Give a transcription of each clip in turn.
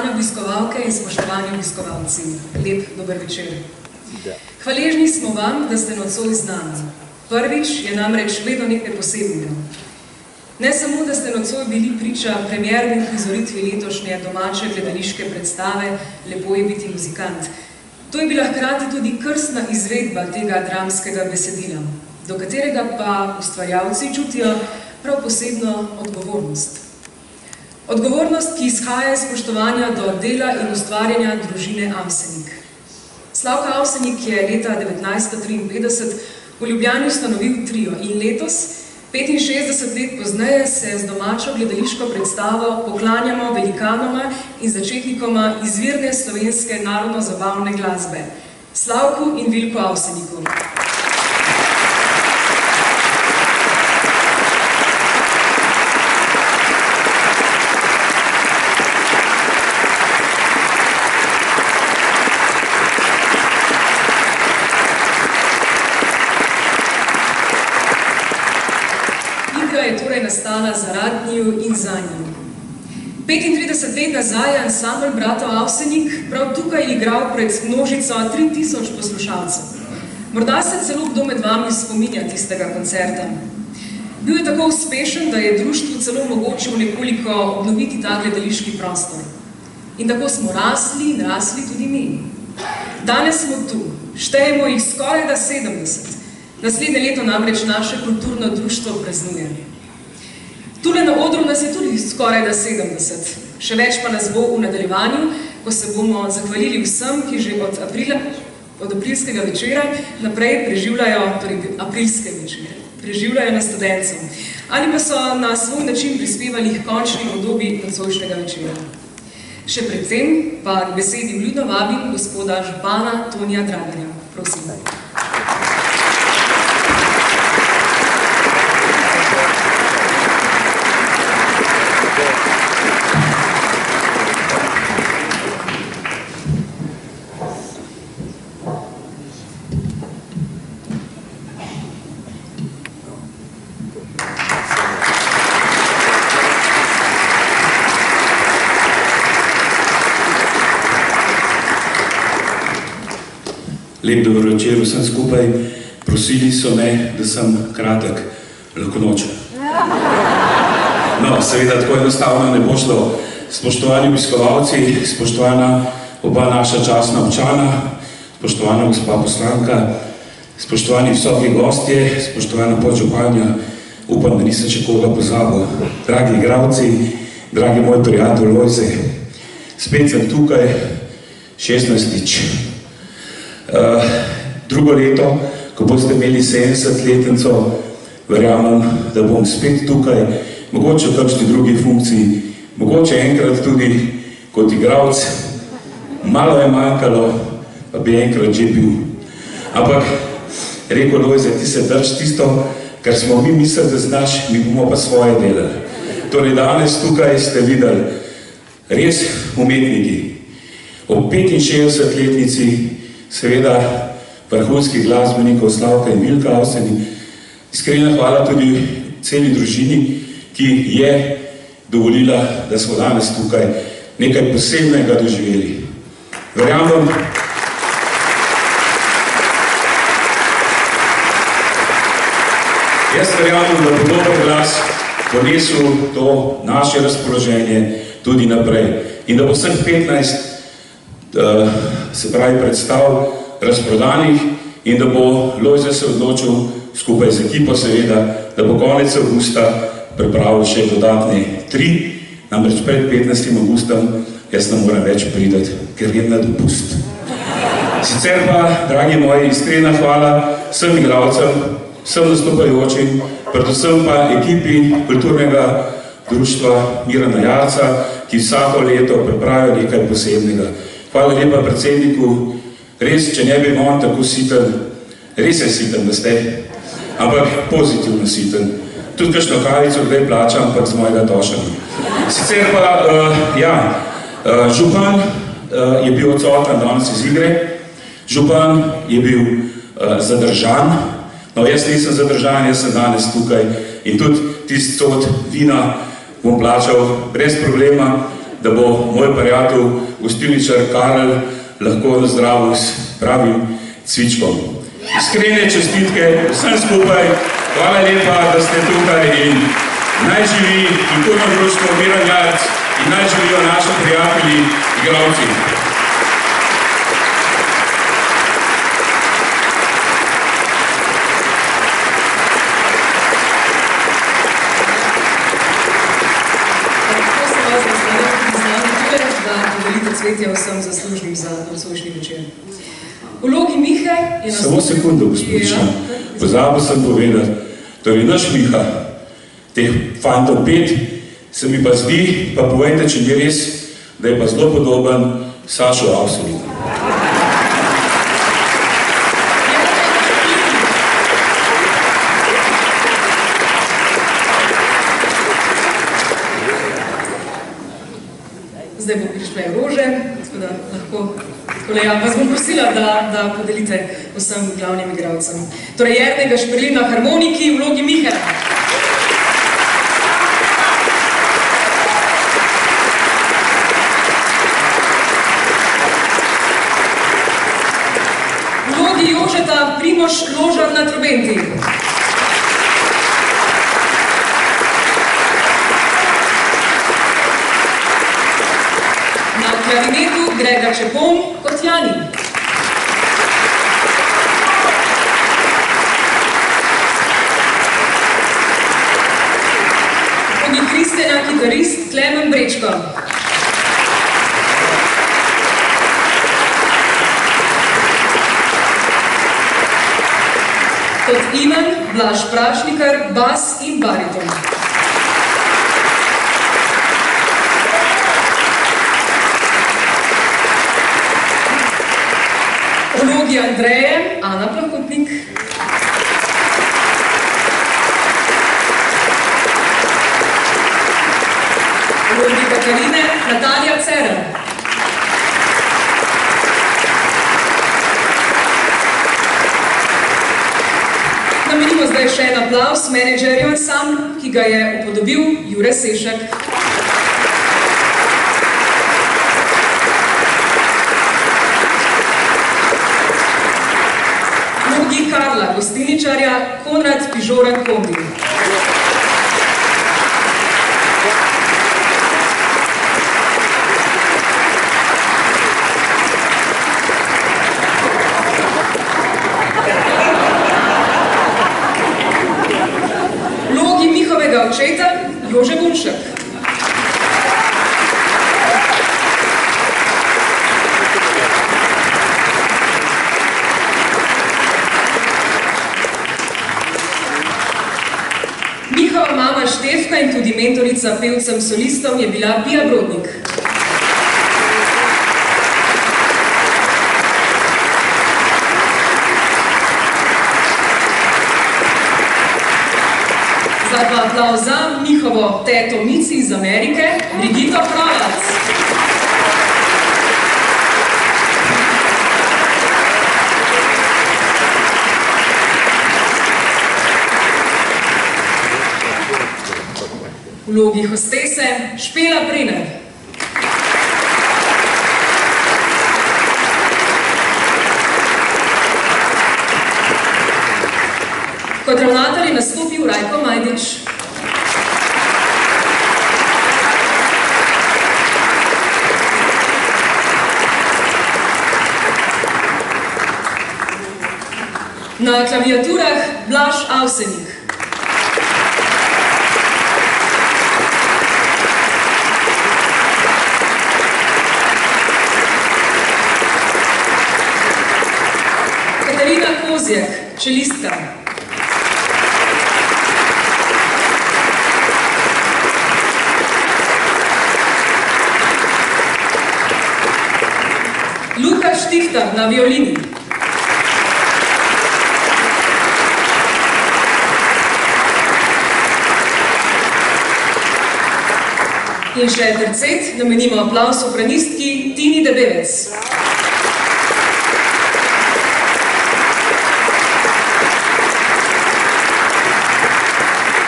Spoštovane obiskovalke in spoštovani obiskovalci, lep dober večer. Hvaležni smo vam, da ste nocoj z nami. Prvič je namreč vedno nekaj posebnega. Ne samo, da ste nocoj bili priča premierni uprizoritvi letošnje domače gledališke predstave Lepo je biti muzikant. To je bila hkrati tudi krstna izvedba tega dramskega besedila, do katerega pa ustvarjalci čutijo prav posebno odgovornost. Odgovornost, ki izhaja iz spoštovanja do dela in ustvarjanja družine Avsenik. Slavka Avsenik je leta 1953 v Ljubljani ustanovil trio in letos, 65 let pozneje, se z domačo gledališko predstavo poklanjamo velikanoma in začetnikoma izvirne slovenske narodno-zabavne glasbe, Slavku in Vilku Avseniku. Nastala zaradi njiju in za njiju. 35 let nazaj je ansambl bratov Avsenik prav tukaj igral pred množico 3000 poslušalcev. Morda se celo kdo med vami spominja tistega koncerta. Bil je tako uspešen, da je društvu celo omogočil nekoliko obnoviti ta gledališki prostor. In tako smo rasli in rasli tudi mi. Danes smo tu, štejemo jih skoraj da 70. Naslednje leto namreč naše kulturno društvo praznuje. Tule na odru nas je tudi skoraj da 70. Še več pa nas bo v nadaljevanju, ko se bomo zahvalili vsem, ki že od aprilskega večera naprej preživljajo, torej aprilske večere, preživljajo na Studencem. Ali pa so na svoj način prispevali k končni podobi nocojšnjega večera. Še predtem pa k besedi vljudno vabim gospoda župana Tonija Dragarja. Prosim. Lep dober večer vsem skupaj. Prosili so me, da sem kratek, lahko noč. No, seveda tako enostavno ne bo šlo. Spoštovani obiskovalci, spoštovana oba naša častna občana, spoštovana gospa poslanka, spoštovani visoki gostje, spoštovana podžupanja, upam, da nisem še koga pozabil. Dragi igralci, dragi moj prijatelj Lojze, spet sem tukaj, 16-tič. Drugo leto, ko boste imeli 70-letnico, verjamem, da bom spet tukaj, mogoče v kakšni drugi funkciji, mogoče enkrat tudi kot igralec. Malo je manjkalo, pa bi enkrat že bil. Ampak, rekel Lojze, ti se drž tisto, kar smo mi mislili, da znaš, mi bomo pa svoje delali. Torej, danes tukaj ste videli res umetniki. Ob 65-letnici seveda vrhunskih glasbenikov Slavka in Vilka Avsenik. Iskrena hvala tudi celi družini, ki je dovolila, da smo danes tukaj nekaj posebnega doživeli. Verjamem, jaz verjamem, da bo dober glas ponesel to naše razpoloženje tudi naprej. In da bo vseh 15 se pravi predstav razprodanih in da bo Lojze se odločil skupaj z ekipo seveda, da bo konec avgusta pripravil še dodatne 3, namreč pred 15. avgustom jaz ne morem več prideti, ker grem na dopust. Sicer pa, dragi moji, iskrena hvala vsem igralcem, vsem nastopajočim, predvsem pa ekipi kulturnega društva Mirana Jarca, ki vsako leto pripravijo nekaj posebnega. Hvala lepa predsedniku, res, če ne bi on tako siten, res je siten, da ste, ampak pozitivno siten. Tudi kakšno kavico kdaj plačam, ampak z mojega tošanja. Sicer pa, župan je bil odsoten danes iz igre, župan je bil zadržan, no jaz nisem zadržan, jaz sem danes tukaj in tudi tisti sod vina bom plačal brez problema, da bo moj prijatelj, gostilničar Karel, lahko nazdravil s pravim cvičkom. Iskrene čestitke vsem skupaj, hvala lepa, da ste tukaj in naj živi kulturno društvo Miran Jarc in naj živijo naši prijatelji, igralci. Cvetje vsem zaslužnim za nocojšnji večer. V vlogi Mihe je nastopil... Samo sekundo, gospodična. Pozabil sem povedati. Torej, naš Miha, teh fantov 5, se mi pa zdi, pa povejte, če ni res, da je pa zelo podoben Sašo Avseniku. Zdaj bo prišle rože, tako da lahko, vas bom prosila, da podelite vsem glavnim igralcem. Torej, Jernega Šperlin na harmoniki v vlogi Mihe. V vlogi Jožeta Primož Ložar na trobenti. Na klarinetu Grega Čepon kot Jani. Vlogi Kristjana kitarist Klemen Brečko. Kot Ivan Blaž Prašnikar, bas in bariton. V vlogi Andreje, Ana Plahotnik. V vlogi Katarine, Natalija Cerar. Namenimo zdaj še en aplavz menedžerju ansamblu, ki ga je upodobil Jure Sešek. Karla, gostilničarja Konrad Pižoran Kombi. Vlogi Mihovega očeta Jože Bunšek. Mihova mama Štefka in tudi mentorica pevcem solistom je bila Pija Brodnik. Zdaj pa aplavz za Mihovo teto Mici iz Amerike, Brigito Kravac. V vlogi hostese Špela Prener. Kot ravnatelj je nastopil Rajko Majdič. Na klaviaturah Blaž Avsenik. Čelistka. Luka Štiftar na violini. In še tercet, namenimo aplavz sopranistki Tini Debevec.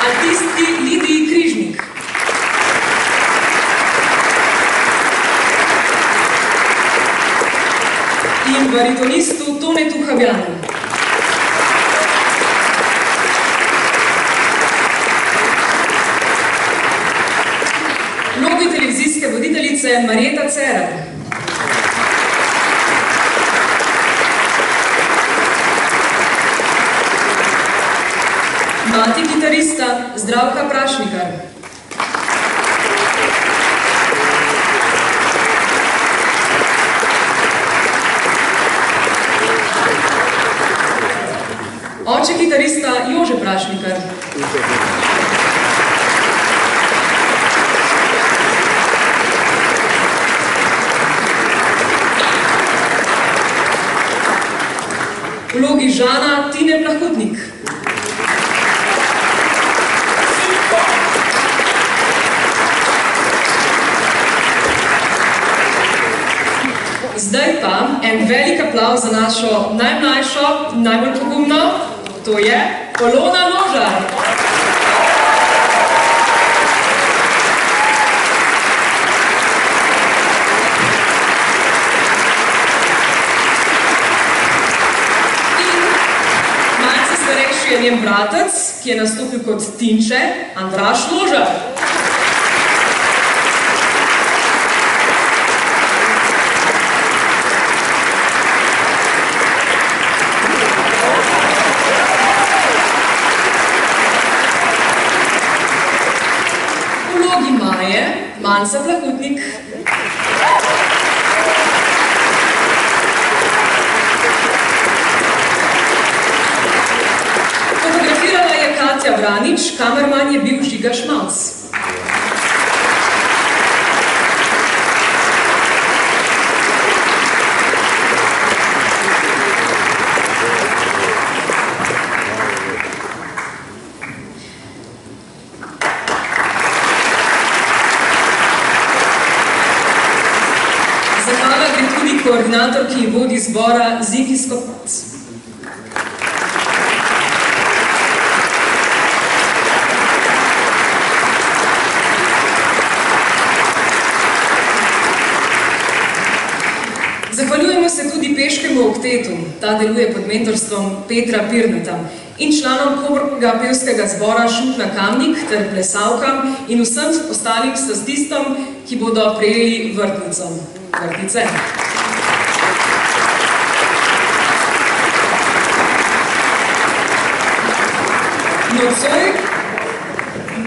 Altistki Lidiji Križnik. baritonistu Tonetu Habjanu. Vlogi televizijske voditeljice Marjeta Cerar. Mati kitarista Zdravka Prašnikar. Oče kitarista Jože Prašnikar. Vlogi Žana Tine Plahotnik. Zdaj pa en velik aplavz za našo najmlajšo, najbolj pogumno, to je Polona Ložar. In malce starejši je njen bratec, ki je nastopil kot Tinče, Andraž Ložar. Manca Plahotnik. Fotografirala je Katja Vranič, kamerman je bil Žiga Šmalc. Koordinator, ki vodi zbora Ziki Skopac. Zahvaljujemo se tudi peškemu oktetu, ta deluje pod mentorstvom Petra Pirneta, in članom komornega pevskega zbora Šutna Kamnik ter plesalkam in vsem ostalim stastistom, ki bodo prejeli vrtnico. Vrtnice.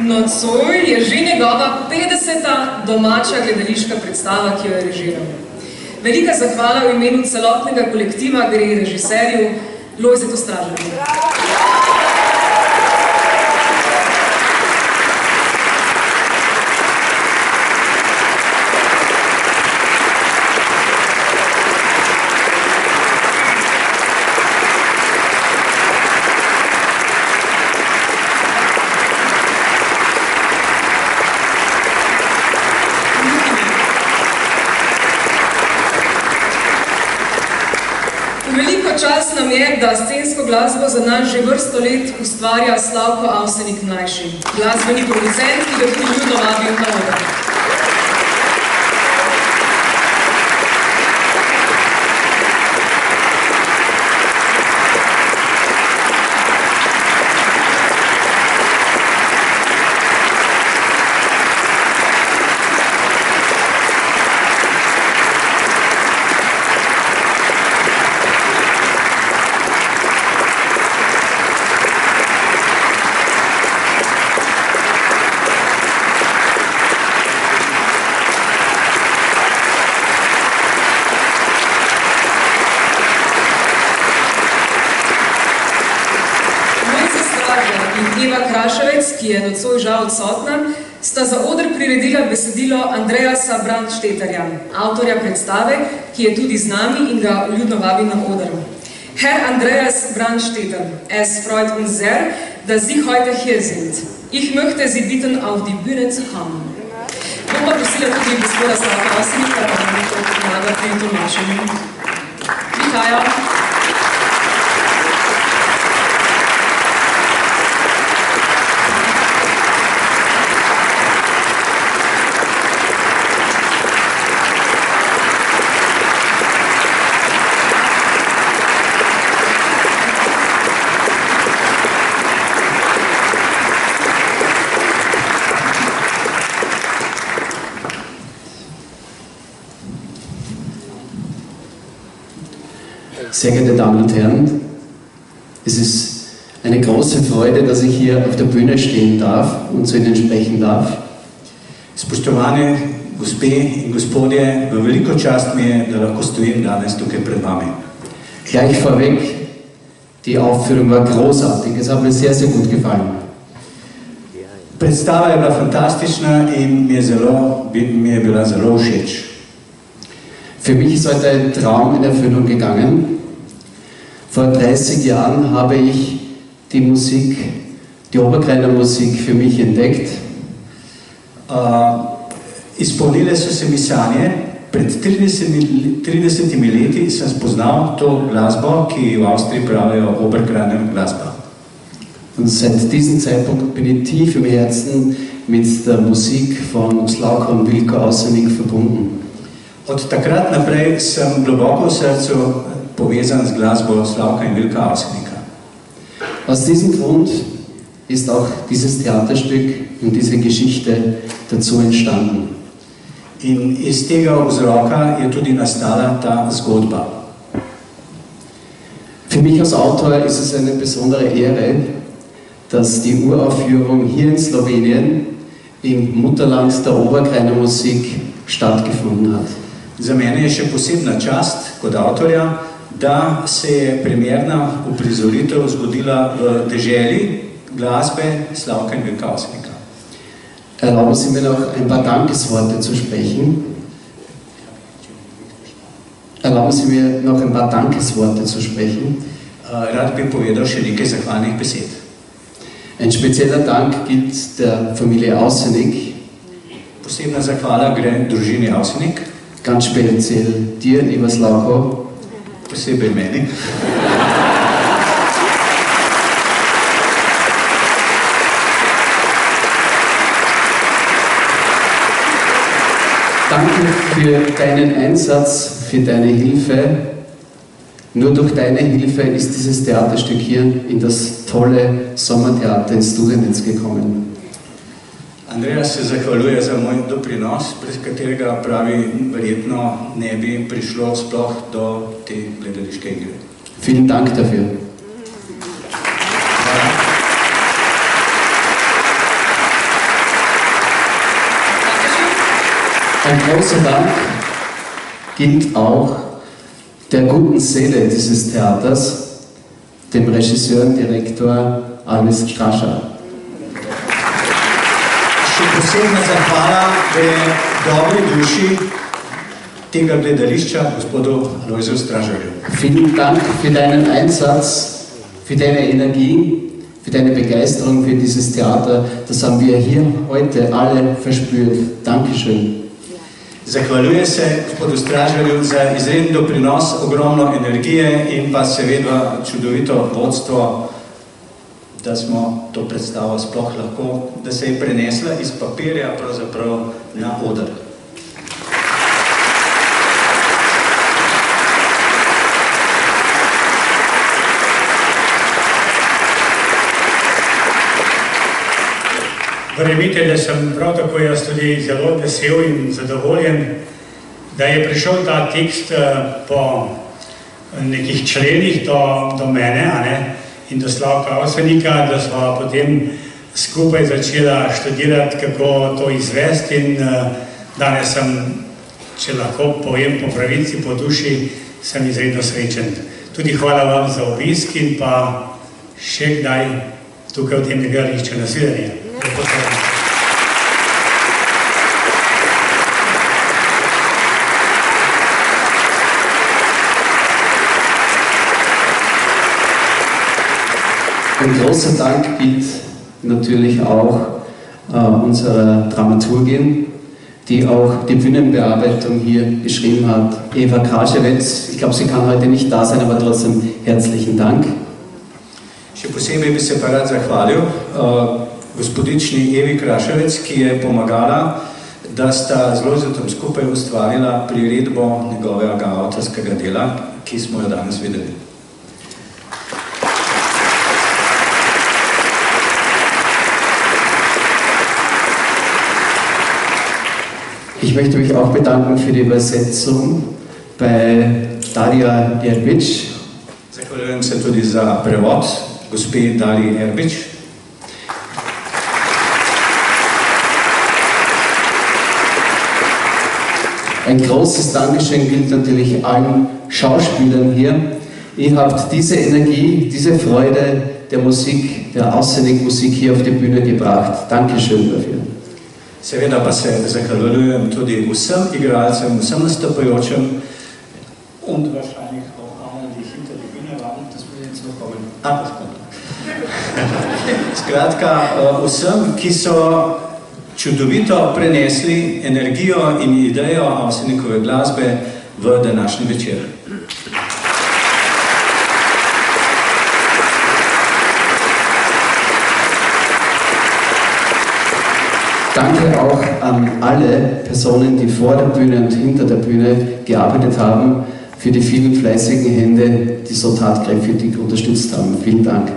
Nocoj je že njegova 50. domača gledališka predstava, ki jo je režiral. Velika zahvala v imenu celotnega kolektiva gre režiserju Lojzetu Stražarju. Čas nam je, da scensko glasbo za nas že vrsto let ustvarja Slavko Avsenik mlajši, glasbeni producent, ki ga tudi ljudno vabil na oder. Ki je nocoj žal odsotna, sta za oder priredila besedilo Andreasa Brandsteterja, avtorja predstave, ki je tudi z nami in ga vljudno vabi na oder. Herr Andreas Brandsteter, es freut uns sehr, dass Sie heute hier sind. Ich möchte Sie bitten, auf die Bühne zu kommen. Bom pa prosila tudi gospoda Slavka Avsenika, da nam nekaj pomaga pri tolmačenju. Prihajajo. Sehr geehrte Damen und Herren, es ist eine große Freude, dass ich hier auf der Bühne stehen darf und zu Ihnen sprechen darf. Spoštovane gospe in gospodje, v veliko čast mi je, da lahko stojim danes tukaj pred vami. Gleich vorweg, die Aufführung war großartig, es hat mir sehr, sehr gut gefallen. Predstava je bila fantastična in mi je bila zelo všeč. Für mich ist heute ein Traum in Erfüllung gegangen. Vor 30 Jahren habe ich die Musik, die Oberkreiner Musik für mich entdeckt. Izpolnile so se mi sanje. Pred 30 leti sem spoznal to glasbo, ki v Avstriji pravijo Oberkreiner glasba. Und seit diesem Zeitpunkt bin ich tief im Herzen mit der Musik von Slavko und Wilko Ausenik verbunden. Od takrat naprej sem globoko v srcu povezan z glasbo Slavka in Vilka Ausenika. Aus diesem Grund ist auch dieses Theaterstück und diese Geschichte dazu entstanden. In iz tega vzroka je tudi nastala ta zgodba. Für mich als Autor ist es eine besondere Ehre, dass die Uraufführung hier in Slowenien, im Mutterland der Oberkreiner Musik, stattgefunden hat. Za mene je še posebna čast kot avtorja, da se je premierna uprizoritev zgodila v deželi glasbe Slavka in Vilka Ausenika. Erlauben Sie mir noch ein paar Dankesworte zu sprechen. Erlauben Sie mir noch ein paar Dankesworte zu sprechen. Rad bi povedal še nekaj zahvalnih besed. Ein spezieller Dank gilt der Familie Ausenik. Posebna zahvala gre družini Ausenik. Ganz speziell dir, lieber Slavko. Posebej meni. Danke für deinen Einsatz, für deine Hilfe. Nur durch deine Hilfe ist dieses Theaterstück hier in das tolle Sommertheater in Studenec gekommen. Andreja se zahvaljuje za moj doprinos, brez katerega pravi verjetno ne bi prišlo sploh do te gledališke igre. Vielen Dank dafür. Ein großer Dank gilt auch der guten Seele dieses Theaters, dem Regisseur und Direktor Alois Strascher. Še posebna zahvala gre dobri duši tega gledališča, gospodu Alojzu Stražarju. Vielen Dank für deinen Einsatz, für deine Energie, für deine Begeisterung für dieses Theater. Das haben wir hier heute alle verspürt. Dankeschön. Zahvaljujem se gospodu Stražarju za izreden doprinos, ogromno energije in pa seveda čudovito vodstvo, da smo to predstavo sploh lahko, da se je prenesla iz papirja pravzaprav na oder. Verjemite, da sem prav tako jaz tudi zelo vesel in zadovoljen, da je prišel ta tekst po nekih členih do mene in do Slavka Ausenika, da sva potem skupaj začela študirati, kako to izvesti in danes sem, če lahko povem po pravici, po duši, sem izredno srečen. Tudi hvala vam za obisk in pa še kdaj tukaj v tem gledališču. Nasvidenje. Ein großer Dank gilt natürlich auch unserer Dramaturgin, die auch die Bühnenbearbeitung hier geschrieben hat, Eva Kraschewitz. Ich glaube, sie kann heute nicht da sein, aber trotzdem herzlichen Dank. Še posebej bi se pa rad zahvalil gospodični Evi Kraševec, ki je pomagala, da sta z Lojzetom skupaj ustvarila priredbo njegovega avtorskega dela, ki smo jo danes videli. Ich möchte mich auch bedanken für die Übersetzung bei Daria Jervic Zahvaljujem se tudi za prevod, gospe Darji Erbič. Ein großes Dankeschön gilt natürlich allen Schauspielern hier. Ihr habt diese Energie, diese Freude der Musik, der Außenmusik hier auf die Bühne gebracht. Dankeschön dafür. Seveda pa se zahvaljujem tudi vsem igralcem, vsem nastopajočem und wahrscheinlich auch allen, die hinter die Bühne waren. Das muss jetzt noch kommen. Das kommt. Skratka, vsem, ki so čudovito prenesli energijo in idejo Avsenikove glasbe v današnji večer. Danke auch an alle Personen, die vor der Bühne und hinter der Bühne gearbeitet haben, für die vielen fleißigen Hände, die so tatkräftig unterstützt haben. Vielen Dank.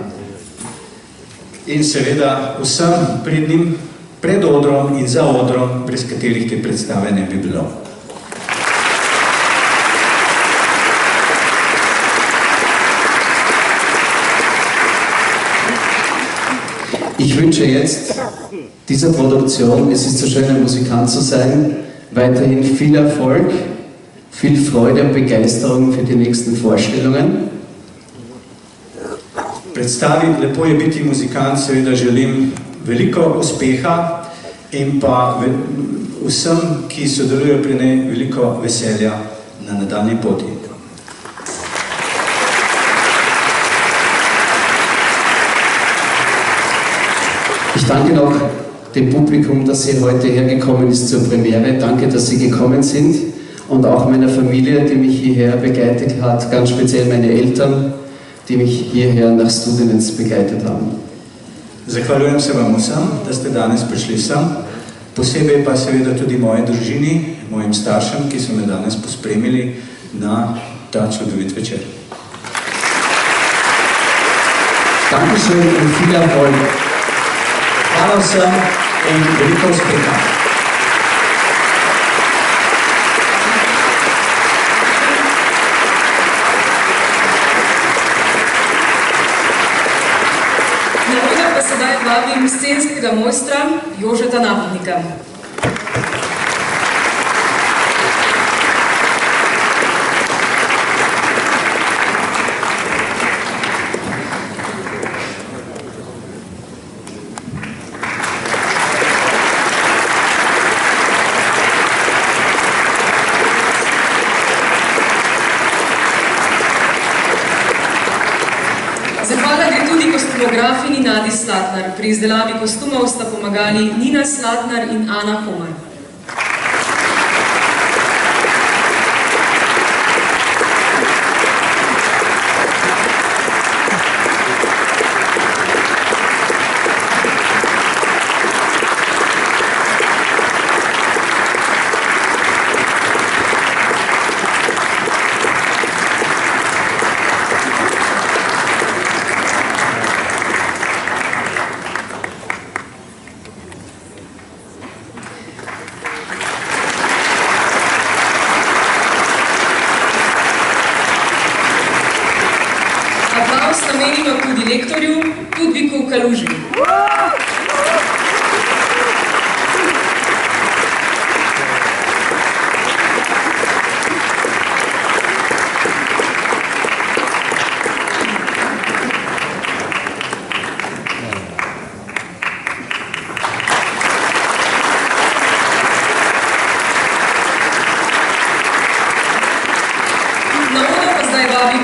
In seveda vsem pridnim pred odrom in za odrom, brez katerih te predstave ne bi bilo. Ich wünsche jetzt dieser Produktion, es ist so schön, ein Musikant zu sein, weiterhin viel Erfolg, viel Freude und Begeisterung für die nächsten Vorstellungen. Predstavi Lepo je biti muzikant, seveda želim veliko uspeha in pa vsem, ki sodelujejo pri njej, veliko veselja na nadaljnji poti. Ich danke noch dem Publikum, dass Sie heute hergekommen ist zur Premiere. Danke, dass Sie gekommen sind und auch meiner Familie, die mich hierher begleitet hat, ganz speziell meine Eltern, die mich hierher nach Studenec begleitet haben. Zahvaljujem se vam vsem, da ste danes prišli sem, posebej pa seveda tudi moji družini, mojim staršem, ki so me danes pospremili na ta čudovit večer. Dankeschön und viel Erfolg. Hvala vsem in veliko uspeha. Na oder pa sedaj vabim scenskega mojstra Jožeta Napotnika. Kostumografini Nadi Slatnar. Pri izdelavi kostumov sta pomagali Nina Slatnar in Ana Homar. Namenimo tudi lektorju Tudviku Kaluži.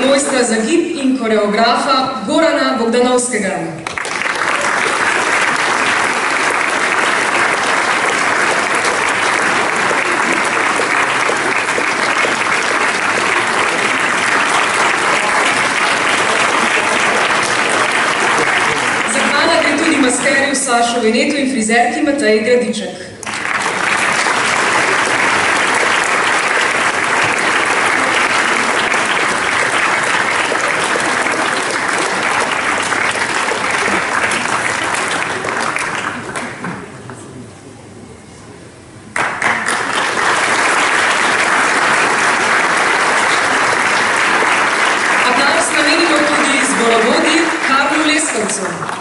Mojstra za gib in koreografa Gorana Bogdanovskega. Zahvala gre tudi maskerju Sašu Venetu in frizerki Mateji Gradiček. Namenimo Leskovcu.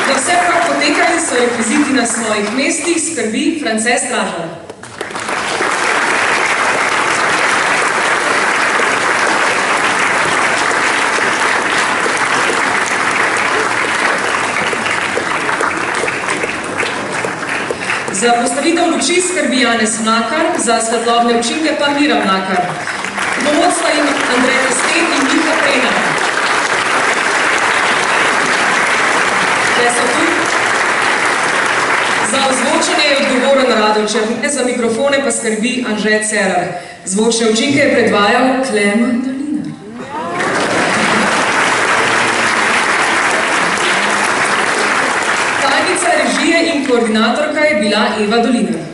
Da vse prav poteka in so rekviziti na svojih mestih, skrbi France Stražar. Za postavitev luči skrbi Janez Mlakar, za svetlobne učinke pa Mira Mlakar. Dovodstva jim Andrej Testet in Miha Prena. Za ozvočenje je odgovoren Rado Černe, za mikrofone pa skrbi Anže Cerar. Zvočne učinke je predvajal Klemen Dolinar. Tajnica režije in koordinatorka je bila Eva Dolinar.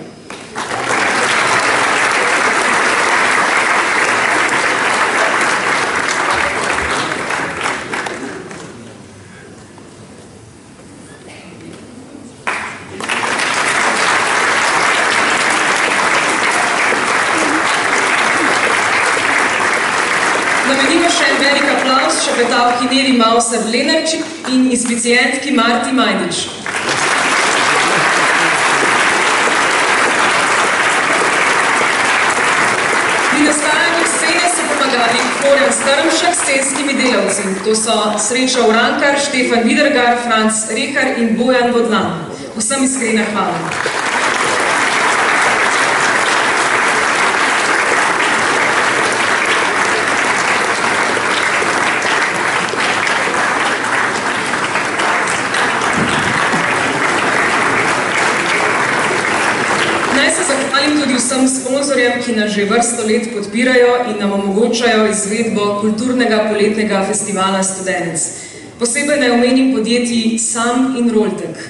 Namenimo še en velik aplavz šepetavki Nevi Mauser-Lenarčik in inspicientki Marti Majdič. Pri nastajanju scene so pomagali Florian Strmšek s scenskimi delavci. To so Sreča Urankar, Štefan Vidergar, Franc Rehar in Bojan Vodlan. Vsem iskrena hvala. Naj se zahvalim tudi vsem sponzorjem, ki nas že vrsto let podpirajo in nam omogočajo izvedbo kulturnega poletnega festivala Studenec. Posebej naj omenim podjetji Sam in Roltek.